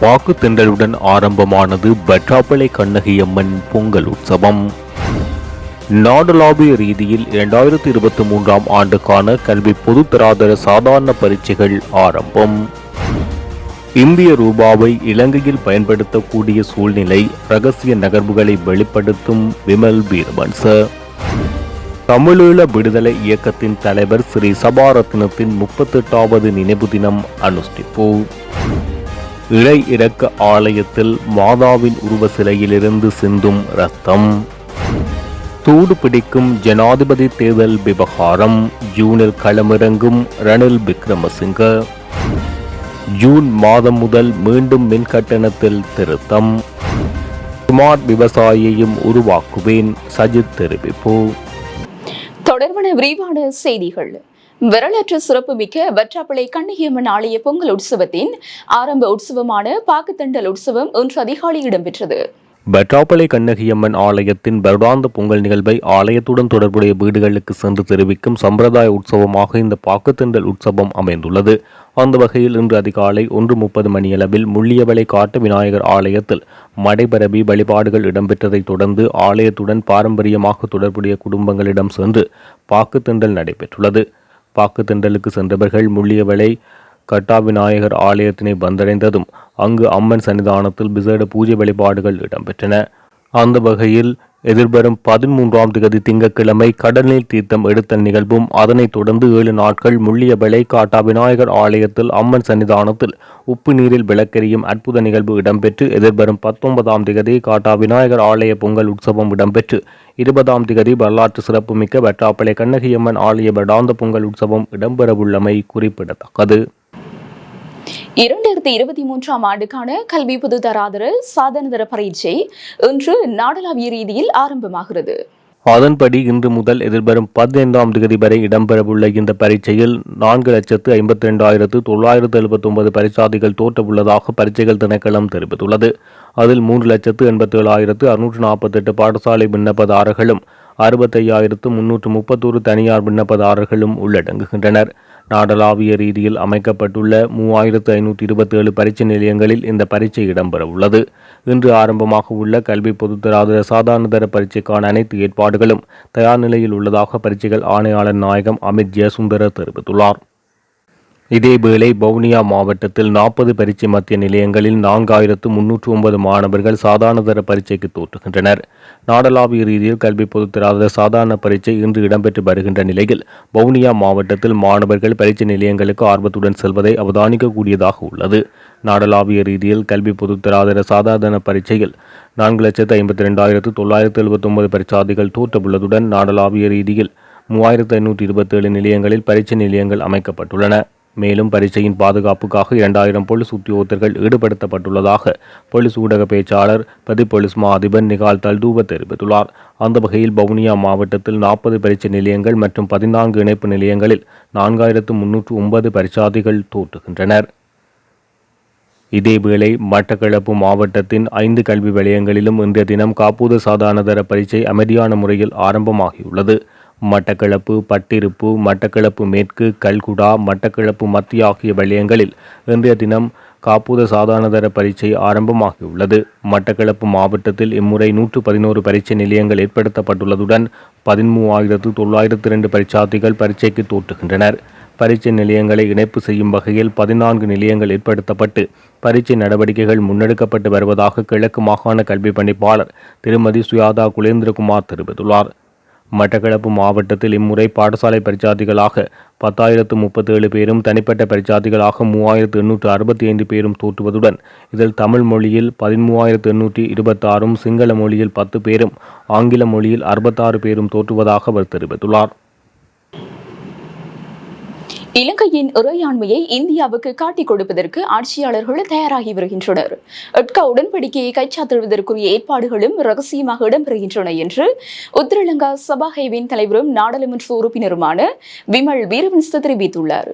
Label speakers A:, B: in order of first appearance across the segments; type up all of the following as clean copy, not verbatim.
A: பாக்கு திண்டலுடன் ஆரம்பமானது வற்றாப்பளை கண்ணகியம்மன் பொங்கல் உற்சவம். நாடளாவிய ரீதியில் 2023 ஆண்டுக்கான கல்வி பொதுத்தராதர சாதாரண பரீட்சைகள் ஆரம்பம். இந்திய ரூபாவை இலங்கையில் பயன்படுத்தக்கூடிய சூழ்நிலை, ரகசிய நகர்வுகளை வெளிப்படுத்தும் விமல் வீரவன்ச. தமிழீழ விடுதலை இயக்கத்தின் தலைவர் ஸ்ரீ சபாரத்னத்தின் 38வது நினைவு தினம் அனுஷ்டிப்பு. இழை இறக்க ஆலயத்தில் மாதாவின் உருவ சிலையிலிருந்து சிந்தும் இரத்தம். சூடு பிடிக்கும் ஜனாதிபதி தேர்தல் விவகாரம், ஜூனில் களமிறங்கும் ரணில் விக்ரமசிங்க. ஜூன் மாதம் முதல் மீண்டும் மின் கட்டணத்தில் திருத்தம். ஸ்மார்ட் விவசாயியையும் உருவாக்குவேன், சஜித் தெரிவிப்பு.
B: தொடர்பான விரிவான செய்திகள். வரலாற்று சிறப்புமிக்க வற்றாப்பளை கண்ணகியம்மன் ஆலய பொங்கல் உற்சவத்தின் ஆரம்ப உற்சவமான பாக்குத்தண்டல் உற்சவம் இன்று அதிகாலை இடம்பெற்றது.
A: வற்றாப்பளை கண்ணகியம்மன் ஆலயத்தின் வருடாந்த பொங்கல் நிகழ்வை ஆலயத்துடன் தொடர்புடைய வீடுகளுக்கு சென்று தெரிவிக்கும் சம்பிரதாய உற்சவமாக இந்த பாக்குத்தண்டல் உற்சவம் அமைந்துள்ளது. அந்த வகையில் இன்று அதிகாலை 1:30 மணியளவில் முள்ளியவளை காட்டு விநாயகர் ஆலயத்தில் மடைபரவி வழிபாடுகள் இடம்பெற்றதைத் தொடர்ந்து ஆலயத்துடன் பாரம்பரியமாக தொடர்புடைய குடும்பங்களிடம் சென்று பாக்குத்தண்டல் நடைபெற்றுள்ளது. பாக்குத்தண்டலுக்கு சென்றவர்கள் முள்ளியவளை கட்டாவிநாயகர் ஆலயத்தினை வந்தடைந்ததும் அங்கு அம்மன் சன்னிதானத்தில் விசேட பூஜை வழிபாடுகள் இடம்பெற்றன. அந்த வகையில் எதிர்வரும் 13ஆம் திகதி திங்கட்கிழமை கடல்நீர் தீர்த்தம் எடுத்தல் நிகழ்வும், அதனைத் தொடர்ந்து 7 நாட்கள் முள்ளியவளை காட்டாவிநாயகர் ஆலயத்தில் அம்மன் சன்னிதானத்தில் உப்பு நீரில் விளக்கெரியும் அற்புத நிகழ்வு இடம்பெற்று எதிர்வரும் 19ஆம் திகதி காட்டாவிநாயகர் ஆலய பொங்கல் உற்சவம் இடம்பெற்று 20ஆம் திகதி வரலாற்று சிறப்புமிக்க வற்றாப்பளை கண்ணகியம்மன் ஆலய வருடாந்த பொங்கல் உற்சவம் இடம்பெறவுள்ளமை குறிப்பிடத்தக்கது.
B: 2023 ஆண்டுக்கான கல்வி பொதுத்தராதர சாதனதர பரீட்சை இன்று நாடளாவிய ரீதியில் ஆரம்பமாகிறது.
A: அதன்படி இன்று முதல் எதிர்வரும் 15ஆம் திகதி வரை இடம்பெறவுள்ள இந்த பரீட்சையில் 4,52,979 பரீட்சாதிகள் தோற்றவுள்ளதாக பரீட்சைகள் திணைக்களம் தெரிவித்துள்ளது. அதில் 3,87,648 பாடசாலை விண்ணப்பதாரர்களும் 65,331 தனியார் விண்ணப்பதாரர்களும் உள்ளடங்குகின்றனர். நாடளாவிய ரீதியில் அமைக்கப்பட்டுள்ள 3,527 பரீட்சை நிலையங்களில் இந்த பரீட்சை இடம்பெறவுள்ளது. இன்று ஆரம்பமாக உள்ள கல்வி பொதுத்தராதர சாதாரணதர பரீட்சைக்கான அனைத்து ஏற்பாடுகளும் தயார் நிலையில் உள்ளதாக பரீட்சைகள் ஆணையாளர் நாயகம் அமித் ஜெயசுந்தர தெரிவித்துள்ளார். இதேவேளை வவுனியா மாவட்டத்தில் 40 பரீட்சை மத்திய நிலையங்களில் 4,309 மாணவர்கள் சாதாரணதர பரீட்சைக்கு தோற்றுகின்றனர். நாடளாவிய ரீதியில் கல்வி பொதுத்தராதர சாதாரண பரீட்சை இன்று இடம்பெற்று வருகின்ற நிலையில் வவுனியா மாவட்டத்தில் மாணவர்கள் பரீட்சை நிலையங்களுக்கு ஆர்வத்துடன் செல்வதை அவதானிக்கக்கூடியதாக உள்ளது. நாடளாவிய ரீதியில் கல்வி பொதுத்தராதர சாதாரண பரீட்சையில் 4,52,979 பரீட்சாதிகள் தோற்றவுள்ளதுடன் நாடளாவிய ரீதியில் 3,527 நிலையங்களில் பரீட்சை நிலையங்கள் அமைக்கப்பட்டுள்ளன. மேலும் பரீட்சையின் பாதுகாப்புக்காக 2,000 போலீஸ் உத்தியோகத்தர்கள் ஈடுபடுத்தப்பட்டுள்ளதாக போலீஸ் ஊடக பேச்சாளர் பிரதி போலீஸ் மா அதிபர் நிகால் தல்தூவ தெரிவித்துள்ளார். அந்த வகையில் வவுனியா மாவட்டத்தில் 40 பரீட்சை நிலையங்கள் மற்றும் 14 இணைப்பு நிலையங்களில் 4,309 பரீட்சாதிகள் தோற்றுகின்றனர். இதேவேளை மட்டக்களப்பு மாவட்டத்தின் 5 கல்வி வலயங்களிலும் இன்றைய தினம் காப்பூத சாதாரணதர பரீட்சை அமைதியான முறையில் ஆரம்பமாகியுள்ளது. மட்டக்களப்பு, பட்டிருப்பு, மட்டக்களப்பு மேற்கு, கல்குடா, மட்டக்களப்பு மத்திய ஆகிய வலயங்களில் இன்றைய தினம் காப்பூத சாதாரணதர பரீட்சை ஆரம்பமாகியுள்ளது. மட்டக்களப்பு மாவட்டத்தில் இம்முறை 111 பரீட்சை நிலையங்கள் ஏற்படுத்தப்பட்டுள்ளதுடன் 13,902 பரீட்சார்த்திகள் பரீட்சைக்கு தோற்றுகின்றனர். பரீட்சை நிலையங்களை இணைப்பு செய்யும் வகையில் 14 நிலையங்கள் ஏற்படுத்தப்பட்டு பரீட்சை நடவடிக்கைகள் முன்னெடுக்கப்பட்டு வருவதாக கிழக்கு மாகாண கல்வி பணிப்பாளர் திருமதி சுயாதா குலேந்திரகுமார் தெரிவித்துள்ளார். மட்டக்களப்பு மாவட்டத்தில் இம்முறை பாடசாலை பரீட்சார்த்திகளாக 10,037 பேரும், தனிப்பட்ட பரீட்சார்த்திகளாக 3,865 பேரும் தோற்றுவதுடன் இதில் தமிழ் மொழியில் 13,826, சிங்கள மொழியில் 10 பேரும், ஆங்கில மொழியில் 66 பேரும் தோற்றுவதாக அவர் தெரிவித்துள்ளார்.
B: இலங்கையின் இறையாண்மையை இந்தியாவுக்கு காட்டிக் கொடுப்பதற்கு ஆட்சியாளர்கள் தயாராகி வருகின்றனர். எட்கா உடன்படிக்கையை கைச்சாத்திடுவதற்குரிய ஏற்பாடுகளும் ரகசியமாக இடம்பெறுகின்றன என்று உத்தரலங்கா சபாஹேவின் தலைவரும் நாடாளுமன்ற உறுப்பினருமான விமல் வீரவன்ச தெரிவித்துள்ளார்.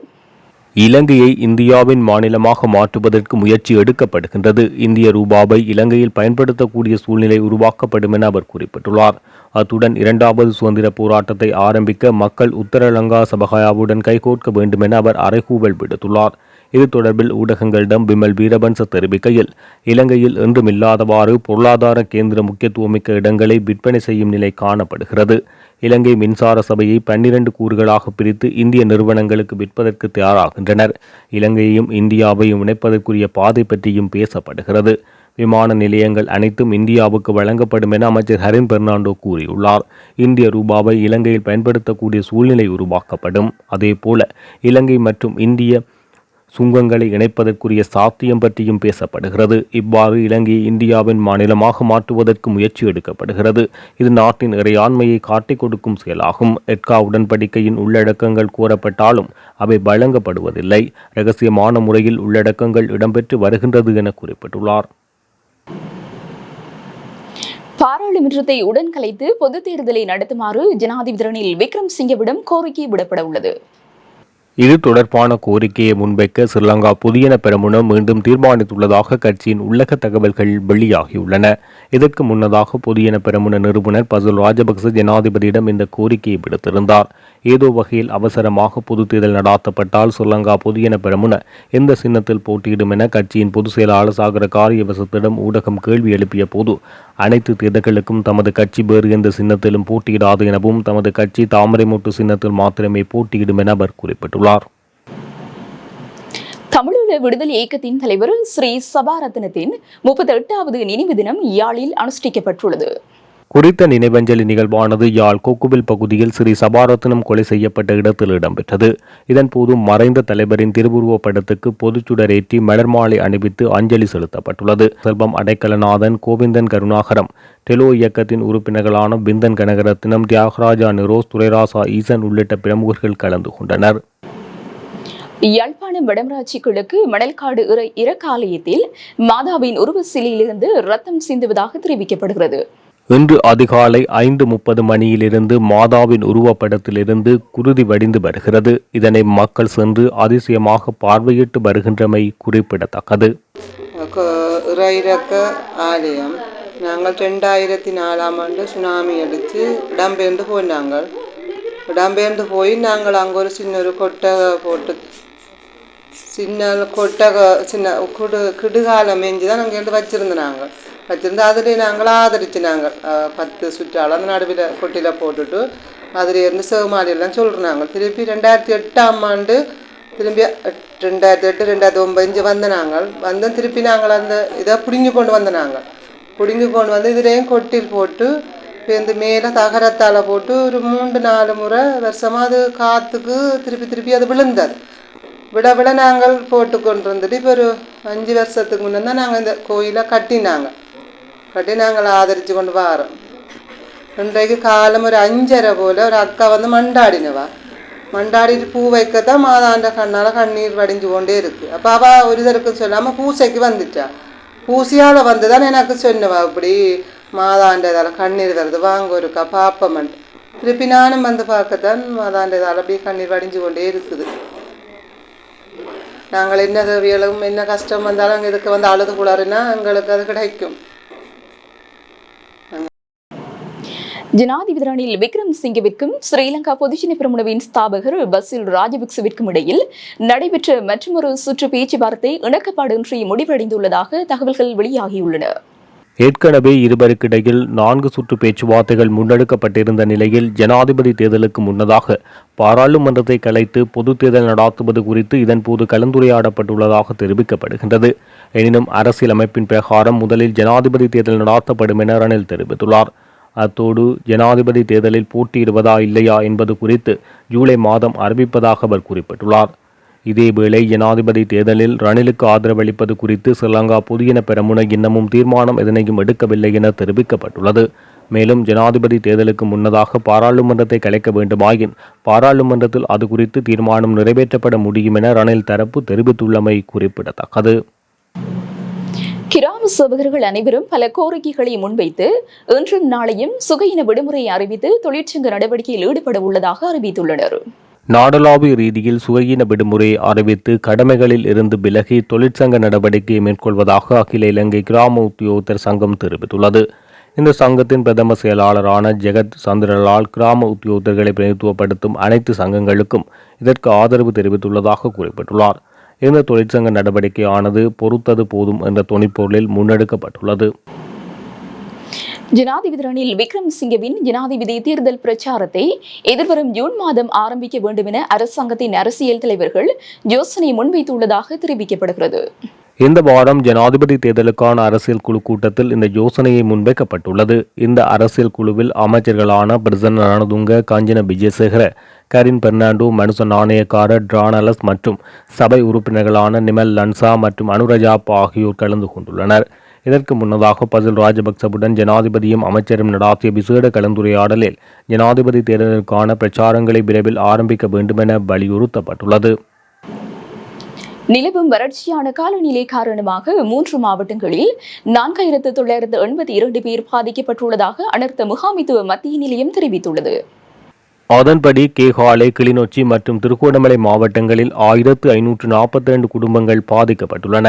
A: இலங்கையை இந்தியாவின் மாநிலமாக மாற்றுவதற்கு முயற்சி எடுக்கப்படுகின்றது. இந்திய ரூபாவை இலங்கையில் பயன்படுத்தக்கூடிய சூழ்நிலை உருவாக்கப்படும் என அவர் குறிப்பிட்டுள்ளார். அத்துடன் 2வது சுதந்திர போராட்டத்தை ஆரம்பிக்க மக்கள் உத்தரலங்கா சபகாயாவுடன் கைகோர்க்க வேண்டும் என அவர் அறைகூவல் விடுத்துள்ளார். இது தொடர்பில் ஊடகங்களிடம் விமல் வீரவன்ச தெரிவிக்கையில், இலங்கையில் என்றுமில்லாதவாறு பொருளாதார கேந்திர முக்கியத்துவமிக்க இடங்களை விற்பனை செய்யும் நிலை காணப்படுகிறது. இலங்கை மின்சார சபையை 12 கூறுகளாக பிரித்து இந்திய நிறுவனங்களுக்கு விற்பதற்கு தயாராகின்றனர். இலங்கையையும் இந்தியாவையும் இணைப்பதற்குரிய பாதை பற்றியும் பேசப்படுகிறது. விமான நிலையங்கள் அனைத்தும் இந்தியாவுக்கு வழங்கப்படும் என அமைச்சர் ஹரின் பெர்னாண்டோ கூறியுள்ளார். இந்திய ரூபாவை இலங்கையில் பயன்படுத்தக்கூடிய சூழ்நிலை உருவாக்கப்படும். அதேபோல இலங்கை மற்றும் இந்திய சுங்கங்களை இணைப்பதற்குரிய சாத்தியம் பற்றியும் பேசப்படுகிறது. இவ்வாறு இலங்கையை இந்தியாவின் மாநிலமாக மாற்றுவதற்கு முயற்சி எடுக்கப்படுகிறது. இது நாட்டின் இறையாண்மையை காட்டிக் கொடுக்கும் செயலாகும். எட்கா உடன்படிக்கையின் உள்ளடக்கங்கள் கோரப்பட்டாலும் அவை வழங்கப்படுவதில்லை. இரகசியமான முறையில் உள்ளடக்கங்கள் இடம்பெற்று வருகின்றது என குறிப்பிட்டுள்ளார்.
B: பாராளுமன்றத்தை உடன் கலைத்து பொதுத் தேர்தலை நடத்துமாறு ஜனாதிபதி ரணில் விக்ரமசிங்கவிடம் கோரிக்கை விடப்பட உள்ளது.
A: இது தொடர்பான கோரிக்கையை முன்வைக்க ஸ்ரீலங்கா பொதுஜன பெரமுன மீண்டும் தீர்மானித்துள்ளதாக கட்சியின் உள்ளக தகவல்கள் வெளியாகியுள்ளன. இதற்கு முன்னதாக பொதுஜன பெரமுன நிறுவனர் பசுல் ராஜபக்ச ஜனாதிபதியிடம் இந்த கோரிக்கையை விடுத்திருந்தார். ஏதோ வகையில் அவசரமாக பொது தேர்தல் நடாத்தப்பட்டால் ஸ்ரீலங்கா பொதுஜன பெரமுன எந்த சின்னத்தில் போட்டியிடும் என கட்சியின் பொதுச் செயலாளர் சாகர காரியவசத்திடம் ஊடகம் கேள்வி எழுப்பிய போது, அனைத்து தேர்தல்களுக்கும் தமது கட்சி வேறு எந்த சின்னத்திலும் போட்டியிடாது எனவும் தமது கட்சி தாமரைமொட்டு சின்னத்தில் மாத்திரமே போட்டியிடும் என அவர் குறிப்பிட்டுள்ளார்.
B: தமிழீழ விடுதலை இயக்கத்தின் தலைவர் ஸ்ரீ சபாரத்னத்தின் 38வது நினைவு தினம் யாழில் அனுஷ்டிக்கப்பட்டுள்ளது.
A: குறித்த நினைவஞ்சலி நிகழ்வானது யாழ் கொக்குவில் பகுதியில் ஸ்ரீ சபாரத்னம் கொலை செய்யப்பட்ட இடத்தில் இடம்பெற்றது. இதன்போது மறைந்த தலைவரின் திருவுருவப் படத்துக்கு பொதுச்சுடரேற்றி மலர் மாலை அணிவித்து அஞ்சலி செலுத்தப்பட்டுள்ளது. செல்வம் அடைக்கலநாதன், கோவிந்தன் கருணாகரம், டெலோ இயக்கத்தின் உறுப்பினர்களான பிந்தன் கனகரத்னம், தியாகராஜா நிரோஸ், துரைராசா ஈசன் உள்ளிட்ட பிரமுகர்கள் கலந்து கொண்டனர்.
B: யாழ்ப்பாணம் வடமராட்சி கிழக்கு மணல்காடு இறக்காலயத்தில் மாதாவின் உருவ சிலையிலிருந்து ரத்தம் சிந்துவதாக தெரிவிக்கப்படுகிறது.
A: இன்று அதிகாலை 5:30 மணியிலிருந்து மாதாவின் உருவப்படத்திலிருந்து குருதி வடிந்து வருகிறது. இதனை மக்கள் சென்று அதிசயமாக பார்வையிட்டு வருகின்றமை குறிப்பிடத்தக்கது.
C: இறையிறக்க ஆலயம் நாங்கள் 2004ஆம் ஆண்டு சுனாமி அடித்து இடம்பெயர்ந்து போனாங்கள். இடம்பெயர்ந்து போய் நாங்கள் அங்கே ஒரு சின்ன ஒரு கொட்டகை போட்டு சின்ன கிடுகாலம் மேய்ஞ்சி தான் அங்கேருந்து வச்சுருந்து அதிலே நாங்கள் ஆதரிச்சு நாங்கள் 10 சுற்றால் அந்த நடுவில் கொட்டியில் போட்டுட்டு அதிலேருந்து செவமாடியெல்லாம் சொல்கிறாங்க. திருப்பி 2008ஆம் ஆண்டு திரும்பி 2008 2009 இங்கே வந்த நாங்கள் திருப்பி நாங்கள் அந்த இதை பிடுங்கி கொண்டு வந்து இதுலேயும் கொட்டில் போட்டு இப்போ மேலே தகரத்தால் போட்டு ஒரு 3-4 முறை வருஷமாக அது காற்றுக்கு திருப்பி அது விழுந்தது. விட நாங்கள் போட்டு கொண்டு வந்துட்டு இப்போ ஒரு 5 வருஷத்துக்கு முன்னே தான் நாங்கள் இந்த கோயிலை கட்டி நாங்கள் ஆதரித்து கொண்டு வரோம். இன்றைக்கு காலம் ஒரு 5:30 போல் ஒரு அக்கா வந்து மண்டாடிட்டு பூ வைக்கத்தான் மாதாண்ட கண்ணால் கண்ணீர் வடிஞ்சு கொண்டே இருக்குது. அப்போ அவள் ஒரு இதற்கு சொல்லாமல் பூசைக்கு வந்துட்டா. பூசியால் வந்து தான் எனக்கு சொன்னவா, இப்படி மாதாண்டதால் கண்ணீர் வருது, வாங்க ஒருக்கா பாப்பமன். திருப்பி நானும் வந்து பார்க்கத்தான் மாதாண்டதால் அப்படியே கண்ணீர் வடிஞ்சு கொண்டே இருக்குது. நாங்கள் என்ன தேவைகளும் என்ன கஷ்டம் வந்தாலும் அங்கே இதுக்கு வந்து அழுது கூடாதுன்னா எங்களுக்கு அது கிடைக்கும்.
B: ஜனாதிபதி ரணில் விக்ரமசிங்கவிற்கும் ஸ்ரீலங்கா பொதுஜன பெரமுனவின் ஸ்தாபகர் பசில் ராஜபக்சவிற்கும் இடையில் நடைபெற்ற மற்றொரு சுற்று பேச்சுவார்த்தை இணக்கப்பாடின்றி முடிவடைந்துள்ளதாக தகவல்கள் வெளியாகியுள்ளன.
A: ஏற்கனவே இருவருக்கிடையில் 4 சுற்று பேச்சுவார்த்தைகள் முன்னெடுக்கப்பட்டிருந்த நிலையில் ஜனாதிபதி தேர்தலுக்கு முன்னதாக பாராளுமன்றத்தை கலைத்து பொது தேர்தல் நடாத்துவது குறித்து இதன்போது கலந்துரையாடப்பட்டுள்ளதாக தெரிவிக்கப்படுகின்றது. எனினும் அரசியலமைப்பின் பிரகாரம் முதலில் ஜனாதிபதி தேர்தல் நடாத்தப்படும் என ரணில் தெரிவித்துள்ளார். அத்தோடு ஜனாதிபதி தேர்தலில் போட்டியிடுவதா இல்லையா என்பது குறித்து ஜூலை மாதம் அறிவிப்பதாக அவர் குறிப்பிட்டுள்ளார். இதேவேளை ஜனாதிபதி தேர்தலில் ரணிலுக்கு ஆதரவளிப்பது குறித்து ஸ்ரீலங்கா பொதுஜன பெரமுன இன்னமும் தீர்மானம் எதனையும் எடுக்கவில்லை என தெரிவிக்கப்பட்டுள்ளது. மேலும் ஜனாதிபதி தேர்தலுக்கு முன்னதாக பாராளுமன்றத்தை கலைக்க வேண்டுமாயின் பாராளுமன்றத்தில் அது குறித்து தீர்மானம் நிறைவேற்றப்பட முடியும் என ரணில் தரப்பு தெரிவித்துள்ளமை குறிப்பிடத்தக்கது.
B: கிராம சேவகர்கள் அனைவரும் பல கோரிக்கைகளை முன்வைத்து இன்றும் நாளையும் சுகையின விடுமுறையை அறிவித்து தொழிற்சங்க நடவடிக்கையில் ஈடுபட உள்ளதாக அறிவித்துள்ளனர்.
A: நாடளாவிய ரீதியில் சுகையின விடுமுறையை அறிவித்து கடமைகளில் இருந்து விலகி தொழிற்சங்க நடவடிக்கையை மேற்கொள்வதாக அகில இலங்கை கிராம உத்தியோகத்தர் சங்கம் தெரிவித்துள்ளது. இந்த சங்கத்தின் பிரதம செயலாளரான ஜெகத் சந்திரலால் கிராம உத்தியோகத்தர்களை பிரதித்துவப்படுத்தும் அனைத்து சங்கங்களுக்கும் இதற்கு ஆதரவு தெரிவித்துள்ளதாக குறிப்பிட்டுள்ளார். இந்த தொழிற்சங்க நடவடிக்கையானது பொறுத்தது போதும் என்ற துணிப்பொருளில் முன்னெடுக்கப்பட்டுள்ளது.
B: ஜனாதிபதி ரணில் விக்ரமசிங்கவின் ஜனாதிபதி தேர்தல் பிரச்சாரத்தை எதிர்வரும் ஜூன் மாதம் ஆரம்பிக்க வேண்டும் என அரசாங்கத்தின் அரசியல் தலைவர்கள் யோசனை முன்வைத்துள்ளதாக தெரிவிக்கப்படுகிறது.
A: இந்த வாரம் ஜனாதிபதி தேர்தலுக்கான அரசியல் குழு கூட்டத்தில் இந்த யோசனையை முன்வைக்கப்பட்டுள்ளது. இந்த அரசியல் குழுவில் அமைச்சர்களான பிரசன்ன ரணதுங்க, காஞ்சன விஜயசேகர, கரின் பெர்னாண்டோ, மனுச நாணயக்கார, டிரானலஸ் மற்றும் சபை உறுப்பினர்களான நிமல் லன்சா மற்றும் அனுரஜாப் ஆகியோர் கலந்து கொண்டுள்ளனர். இதற்கு முன்னதாக பசில் ராஜபக்சவுடன் ஜனாதிபதியும் அமைச்சரும் நடாத்திய விசேட கலந்துரையாடலில் ஜனாதிபதி தேர்தலுக்கான பிரச்சாரங்களை விரைவில் ஆரம்பிக்க வேண்டுமென வலியுறுத்தப்பட்டுள்ளது.
B: நிலவும் வறட்சியான காலநிலை காரணமாக 3 மாவட்டங்களில் 4982 பேர் பாதிக்கப்பட்டுள்ளதாக அனர்த்த முகாமைத்துவ மத்திய நிலையம் தெரிவித்துள்ளது.
A: அதன்படி கேகாலை, கிளிநொச்சி மற்றும் திருகோணமலை மாவட்டங்களில் 1542 குடும்பங்கள் பாதிக்கப்பட்டுள்ளன.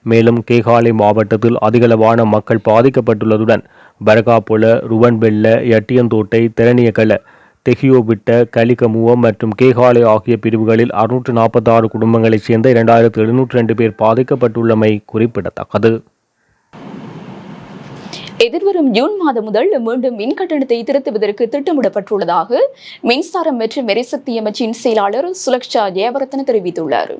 A: மேலும் கேகாலை மாவட்டத்தில் அதிகளவான மக்கள் பாதிக்கப்பட்டுள்ளதுடன் பரகாபொல, ருவன்வெல்ல, யட்டியந்தோட்டை, தெரணியகல, தெஹியோவிட்ட, கலிகமுவம் மற்றும் கேகாலை ஆகிய பிரிவுகளில் 646 குடும்பங்களைச் சேர்ந்த 2702 பேர் பாதிக்கப்பட்டுள்ளமை குறிப்பிடத்தக்கது.
B: எதிர்வரும் ஜூன் மாதம் முதல் மீண்டும் மின் கட்டணத்தை திருத்துவதற்கு திட்டமிடப்பட்டுள்ளதாக மின்சாரம் மற்றும் எரிசக்தி அமைச்சின் செயலாளர் சுலக்ஷா ஜெயவர்தன தெரிவித்துள்ளார்.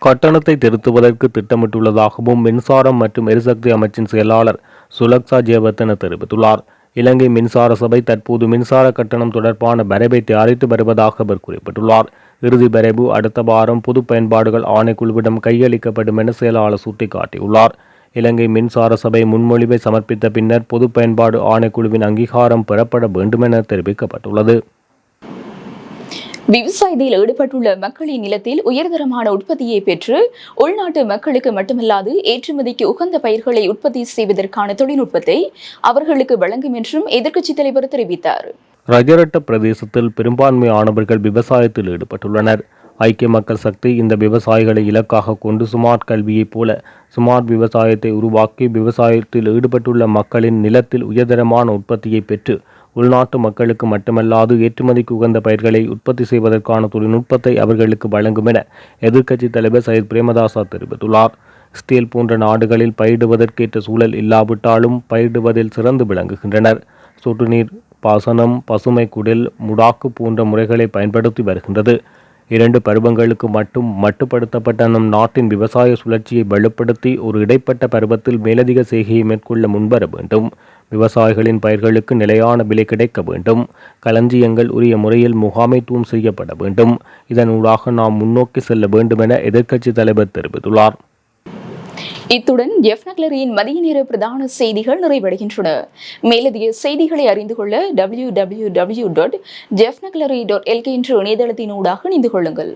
A: கட்டணத்தை திருத்துவதற்கு திட்டமிட்டுள்ளதாகவும் மின்சாரம் மற்றும் எரிசக்தி அமைச்சின் செயலாளர் சுலக்ஷா ஜெயவர்தன தெரிவித்துள்ளார். இலங்கை மின்சார சபை தற்போது மின்சார கட்டணம் தொடர்பான வரைவை தயாரித்து வருவதாக அவர் குறிப்பிட்டுள்ளார். இறுதி வரைவு அடுத்த வாரம் பொது பயன்பாடுகள் ஆணைக்குழுவிடம் கையளிக்கப்படும் என செயலாளர் சுட்டிக்காட்டியுள்ளார். இலங்கை மின்சார சபை முன்மொழிவை சமர்ப்பித்த பின்னர் பொது பயன்பாடு ஆணைக்குழுவின் அங்கீகாரம் பெறப்பட வேண்டுமென தெரிவிக்கப்பட்டுள்ளது.
B: விவசாயத்தில் ஈடுபட்டுள்ள மக்களின் நிலத்தில் உயர்தரமான உற்பத்தியை பெற்று உள்நாட்டு மக்களுக்கு மட்டுமல்லாது ஏற்றுமதிக்கு உகந்த பயிர்களை உற்பத்தி செய்வதற்கான தொழில்நுட்பத்தை அவர்களுக்கு வழங்கும் என்றும் எதிர்க்கட்சித் தலைவர் தெரிவித்தார்.
A: ரஜரட்ட பிரதேசத்தில் பெரும்பான்மையானவர்கள் விவசாயத்தில் ஈடுபட்டுள்ளனர். ஐக்கிய மக்கள் சக்தி இந்த விவசாயிகளை இலக்காக கொண்டு ஸ்மார்ட் கல்வியைப் போல ஸ்மார்ட் விவசாயத்தை உருவாக்கி விவசாயத்தில் ஈடுபட்டுள்ள மக்களின் நிலத்தில் உயர்தரமான உற்பத்தியை பெற்று உள்நாட்டு மக்களுக்கு மட்டுமல்லாது ஏற்றுமதிக்கு உகந்த பயிர்களை உற்பத்தி செய்வதற்கான தொழில்நுட்பத்தை அவர்களுக்கு வழங்கும் என எதிர்க்கட்சித் தலைவர் சையத் பிரேமதாச தெரிவித்துள்ளார். ஸ்டீல் போன்ற நாடுகளில் பயிரிடுவதற்கேற்ற சூழல் இல்லாவிட்டாலும் பயிரிடுவதில் சிறந்து விளங்குகின்றனர். சொட்டுநீர் பாசனம், பசுமை குடில், முடாக்கு போன்ற முறைகளை பயன்படுத்தி வருகின்றது. 2 பருவங்களுக்கு மட்டும் மட்டுப்படுத்தப்பட்ட நம் நாட்டின் விவசாய சுழற்சியை வலுப்படுத்தி ஒரு இடைப்பட்ட பருவத்தில் மேலதிக செய்கையை மேற்கொள்ள முன்வர வேண்டும். விவசாயிகளின் பயிர்களுக்கு நிலையான விலை கிடைக்க வேண்டும். களஞ்சியங்கள் உரிய முறையில் முகாமைத்துவம் செய்யப்பட வேண்டும். இதனூடாக நாம் முன்னோக்கி செல்ல வேண்டும் என எதிர்க்கட்சித் தலைவர் தெரிவித்துள்ளார்.
B: இத்துடன் ஜெஃப்னக்லரியின் மதிய நேர பிரதான செய்திகள் நிறைவடைகின்றன. மேலதிக செய்திகளை அறிந்து கொள்ள www.jeffnaclery.lk என்ற இணையதளத்தினூடாக இணைந்து கொள்ளுங்கள்.